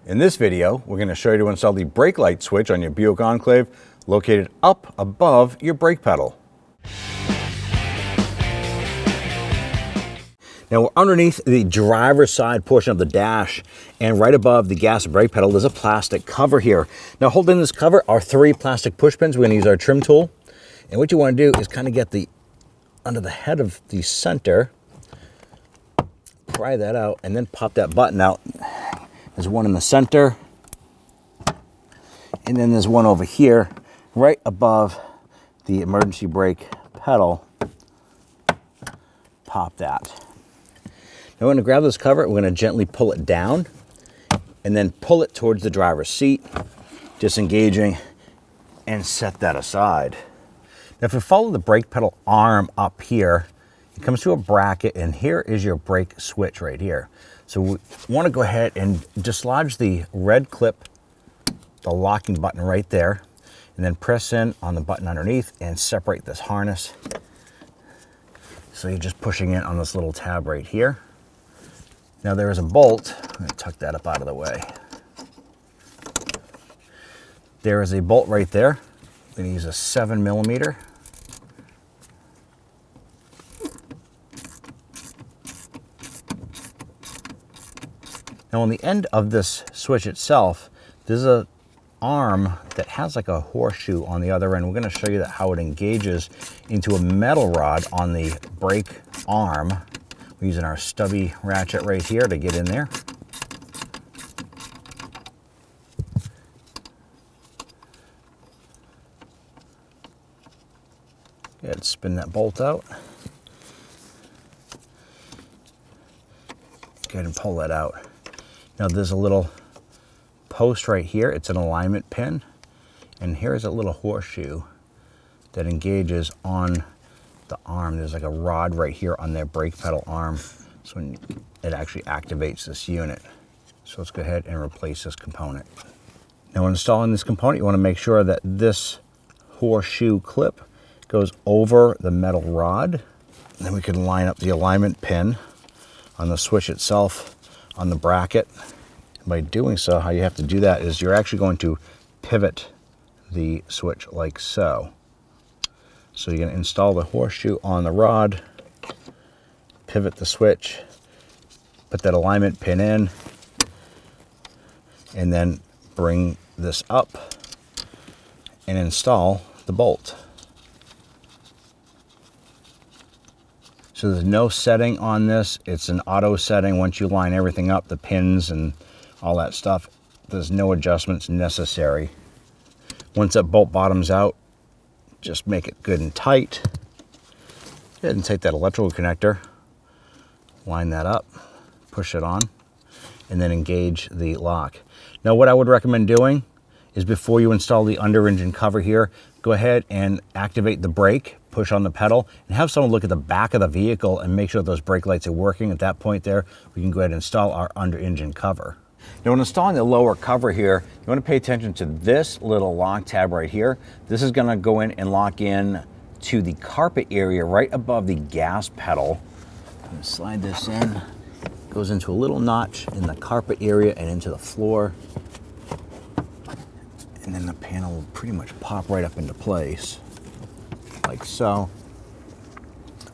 In this video, we're going to show you to install the brake light switch on your Buick Enclave located up above your brake pedal. Now we're underneath the driver's side portion of the dash, and right above the gas and brake pedal there's a plastic cover here. Now holding this cover are 3 plastic push pins. We're going to use our trim tool, and what you want to do is kind of get the under the head of the center, pry that out, and then pop that button out. There's one in the center, and then there's one over here right above the emergency brake pedal. Pop that. Now we're going to grab this cover, we're going to gently pull it down and then pull it towards the driver's seat, disengaging, and set that aside. Now if you follow the brake pedal arm up here, it comes to a bracket, and here is your brake switch right here. So we want to go ahead and dislodge the red clip, the locking button right there, and then press in on the button underneath and separate this harness. So you're just pushing in on this little tab right here. Now there is a bolt. I'm going to tuck that up out of the way. There is a bolt right there. I'm going to use a 7mm. Now on the end of this switch itself, there's a arm that has like a horseshoe on the other end. We're going to show you how it engages into a metal rod on the brake arm. We're using our stubby ratchet right here to get in there. Go ahead and spin that bolt out. Go ahead and pull that out. Now there's a little post right here. It's an alignment pin, and here's a little horseshoe that engages on the arm. There's like a rod right here on their brake pedal arm, so when it actually activates this unit. So let's go ahead and replace this component. Now when installing this component, you want to make sure that this horseshoe clip goes over the metal rod, and then we can line up the alignment pin on the switch itself on the bracket. And by doing so, how you have to do that is you're actually going to pivot the switch like so. So you're going to install the horseshoe on the rod, pivot the switch, put that alignment pin in, and then bring this up and install the bolt. So there's no setting on this. It's an auto setting. Once you line everything up, the pins and all that stuff, there's no adjustments necessary. Once that bolt bottoms out, just make it good and tight. Go ahead and take that electrical connector, line that up, push it on, and then engage the lock. Now what I would recommend doing is before you install the under engine cover here, go ahead and activate the brake, push on the pedal, and have someone look at the back of the vehicle and make sure those brake lights are working. At that point there, we can go ahead and install our under engine cover. Now when installing the lower cover here, you want to pay attention to this little lock tab right here. This is going to go in and lock in to the carpet area right above the gas pedal. I'm going to slide this in. It goes into a little notch in the carpet area and into the floor. And then the panel will pretty much pop right up into place, like so.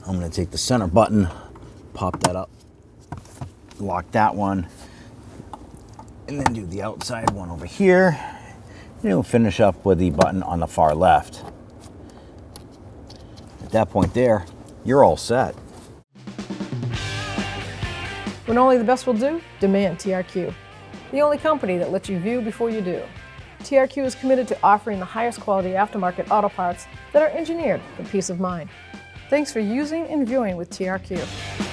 I'm going to take the center button, pop that up, lock that one, and then do the outside one over here. And we'll finish up with the button on the far left. At that point there, you're all set. When only the best will do, demand TRQ. The only company that lets you view before you do. TRQ is committed to offering the highest quality aftermarket auto parts that are engineered for peace of mind. Thanks for using and viewing with TRQ.